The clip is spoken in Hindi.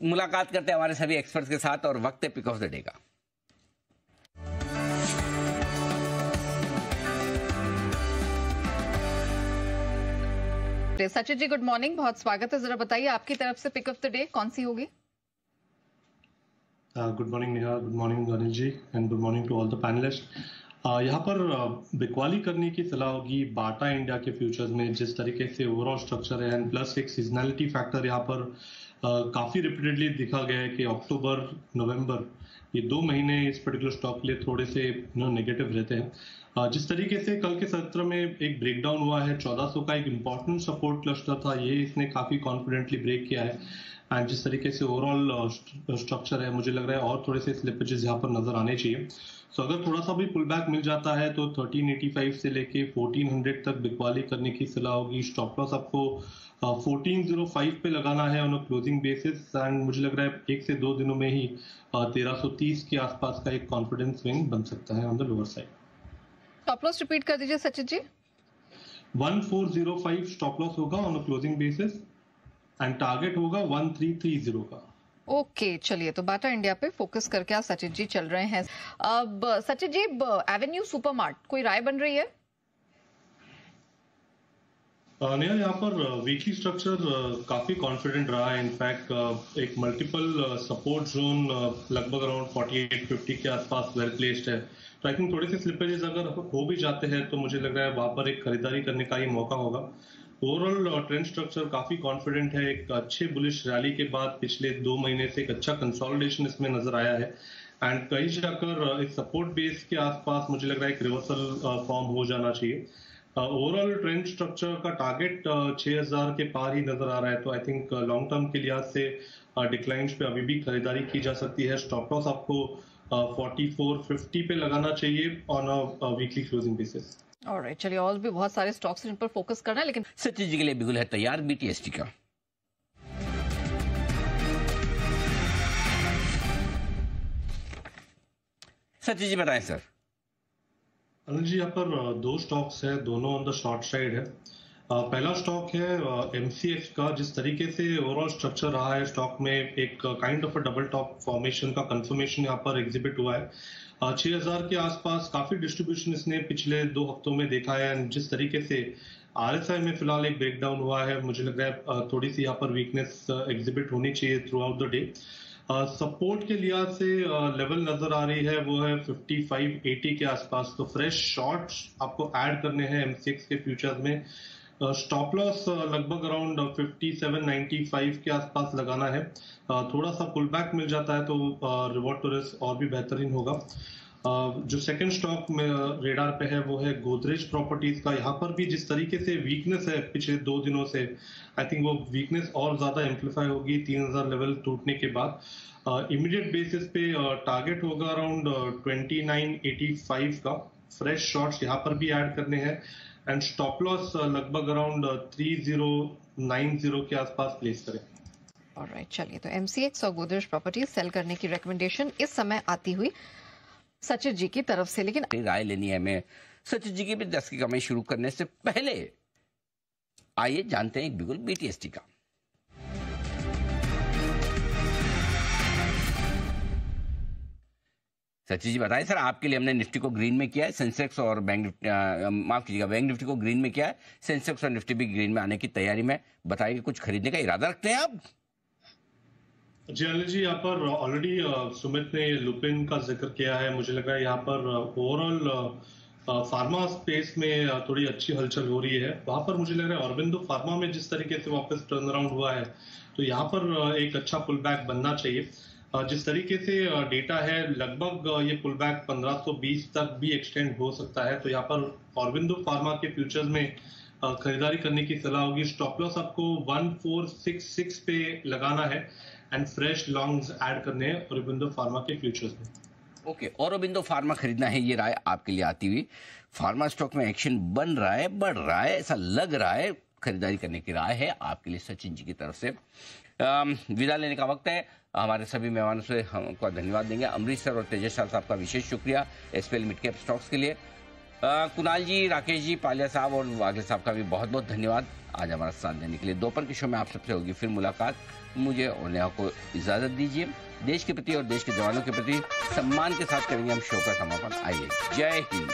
मुलाकात करते हैं हमारे सभी एक्सपर्ट्स के साथ और वक्त है पिक ऑफ द डे का। सचिन जी, गुड मॉर्निंग, बहुत स्वागत है। जरा बताइए आपकी तरफ से पिक ऑफ द डे कौन सी होगी? Good morning Neha, good morning Anil ji and good morning to all the panellist. यहाँ पर बिकवाली करने की सलाह होगी बाटा इंडिया के फ्यूचर्स में, जिस तरीके से ओवरऑल स्ट्रक्चर है एंड प्लस एक सीजनैलिटी फैक्टर यहाँ पर काफी रिपीटेडली दिखा गया है कि अक्टूबर नवंबर ये 2 महीने इस पर्टिकुलर स्टॉक के लिए थोड़े से नेगेटिव रहते हैं। जिस तरीके से कल के सत्र में एक ब्रेकडाउन हुआ है, 1400 का एक इंपॉर्टेंट सपोर्ट क्लस्टर था, ये इसने काफी कॉन्फिडेंटली ब्रेक किया है। एंड जिस तरीके से ओवरऑल स्ट्रक्चर है, मुझे लग रहा है और थोड़े से स्लिपेजेस यहाँ पर नजर आने चाहिए। सो अगर थोड़ा सा भी पुल बैक मिल जाता है तो 1385 से लेके 1400 तक बिकवाली करने की सलाह होगी। स्टॉप लॉस आपको 1405 पे लगाना है on a closing basis and मुझे लग रहा है 1 से 2 दिनों में ही 1330 के आसपास का एक कॉन्फिडेंस स्विंग बन सकता है on the lower side. Stop loss repeat कर दीजिए सचिन जी। 1405 स्टॉप लॉस होगा on a closing basis and target होगा 1330 का। ओके, चलिए तो बाटा इंडिया पे फोकस करके आज सचिन जी चल रहे हैं। अब सचिन जी, एवेन्यू सुपरमार्ट कोई राय बन रही है? नेहा, यहाँ पर वीकली स्ट्रक्चर काफी कॉन्फिडेंट रहा है। इनफैक्ट एक मल्टीपल सपोर्ट जोन लगभग अराउंड 4850 के आसपास वेल प्लेस्ड है। तो आई थिंक थोड़े से स्लिपेजेस अगर हो भी जाते हैं तो मुझे लग रहा है वहां पर एक खरीदारी करने का ही मौका होगा। ओवरऑल ट्रेंड स्ट्रक्चर काफी कॉन्फिडेंट है। एक अच्छे बुलिश रैली के बाद पिछले 2 महीने से एक अच्छा कंसोलिडेशन इसमें नजर आया है एंड कहीं जाकर एक सपोर्ट बेस के आसपास मुझे लग रहा है एक रिवर्सल फॉर्म हो जाना चाहिए। ओवरऑल ट्रेंड स्ट्रक्चर का टारगेट 6000 के पार ही नजर आ रहा है। तो आई थिंक लॉन्ग टर्म के लिहाज से डिक्लाइंस पे अभी भी खरीदारी की जा सकती है। स्टॉप लॉस आपको 4450 पे लगाना चाहिए on a weekly closing basis. Alright, चलिए और भी बहुत सारे स्टॉक्स जिन पर फोकस करना है, लेकिन सचिन जी के लिए बिल्कुल है तैयार बीटीएसटी का। सचिन जी बताएं सर। अनिल जी, यहाँ पर 2 स्टॉक्स है, दोनों ऑन द शॉर्ट साइड है। पहला स्टॉक है एमसीएक्स का। जिस तरीके से ओवरऑल स्ट्रक्चर रहा है स्टॉक में, एक kind of a double top formation का कंफर्मेशन यहाँ पर एग्जिबिट हुआ है। 6000 के आसपास काफी डिस्ट्रीब्यूशन इसने पिछले 2 हफ्तों में देखा है एंड जिस तरीके से आरएसआई में फिलहाल एक ब्रेकडाउन हुआ है, मुझे लग रहा है थोड़ी सी यहाँ पर वीकनेस एग्जिबिट होनी चाहिए through out the day. Support के लिहाज से लेवल नजर आ रही है वो है 5580 के आसपास। तो फ्रेश शॉर्ट्स आपको ऐड करने हैं एमसीएक्स के फ्यूचर्स में। स्टॉप लॉस लगभग अराउंड 5795 के आसपास लगाना है। थोड़ा सा पुल बैक मिल जाता है तो रिवॉर्ड टू रिस्क और भी बेहतरीन होगा। जो सेकंड स्टॉक में रेडार पे है वो है गोदरेज प्रॉपर्टीज का। यहाँ पर भी जिस तरीके से वीकनेस है पिछले 2 दिनों से, आई थिंक वो वीकनेस और ज्यादा एम्पलीफाई होगी 3000 लेवल टूटने के बाद। इमीडिएट बेसिस पे टारगेट होगा अराउंड 2985 का। फ्रेश शॉर्ट्स यहाँ पर भी ऐड करने हैं एंड स्टॉप लॉस लगभग अराउंड 3090 के आसपास प्लेस करें। ऑलराइट, चलिए तो एमसीएक्स और गोदरेज प्रॉपर्टीज सेल करने की रिकमेंडेशन इस समय आती हुई सचिन जी की तरफ से। लेकिन राय लेनी है हमें सचिन जी की भी 10 की कमाई शुरू करने से पहले आइए जानते हैं एक बिल्कुल बीटीएसटी का। सचिन जी बताएं सर, आपके लिए हमने निफ्टी को ग्रीन में किया है, सेंसेक्स और बैंक निफ्टी, माफ कीजिएगा, बैंक निफ्टी को ग्रीन में किया है, सेंसेक्स और निफ्टी भी ग्रीन में आने की तैयारी में। बताएंगे कुछ खरीदने का इरादा रखते हैं आप? जी अनिल जी, यहाँ पर ऑलरेडी सुमित ने लुपिन का जिक्र किया है। मुझे लग रहा है यहाँ पर ओवरऑल फार्मा स्पेस में थोड़ी अच्छी हलचल हो रही है। वहां पर मुझे लग रहा है ऑरबिंदो फार्मा में जिस तरीके से वापस टर्न अराउंड हुआ है तो यहाँ पर एक अच्छा पुल बैक बनना चाहिए। जिस तरीके से डेटा है लगभग ये पुल बैक 1520 तक भी एक्सटेंड हो सकता है। तो यहाँ पर ऑरबिंदो फार्मा के फ्यूचर्स में खरीदारी करने की सलाह होगी। स्टॉप लॉस आपको 1466 पे लगाना है एंड फ्रेश लॉन्ग्स ऐड करने हैं ऑरबिंदो फार्मा के फ्यूचर्स में। ओके, ऑरबिंदो फार्मा खरीदना है, ये राय आपके लिए आती हुई। फार्मा स्टॉक में एक्शन बन रहा है, बढ़ रहा है, ऐसा लग रहा है, खरीदारी करने की राय है आपके लिए सचिन जी की तरफ से। विदा लेने का वक्त है। हमारे सभी मेहमानों से हमको धन्यवाद देंगे। अमरीश सर और तेजस साहब का विशेष शुक्रिया एसपीएल मिड कैप स्टॉक्स के लिए। कुणाल जी, राकेश जी, पालिया साहब और वागले साहब का भी बहुत बहुत धन्यवाद आज हमारा साथ देने के लिए। दोपहर के शो में आप सबसे होगी फिर मुलाकात। मुझे और नेहा को इजाजत दीजिए। देश के प्रति और देश के जवानों के प्रति सम्मान के साथ करेंगे हम शो का समापन। आइए, जय हिंद।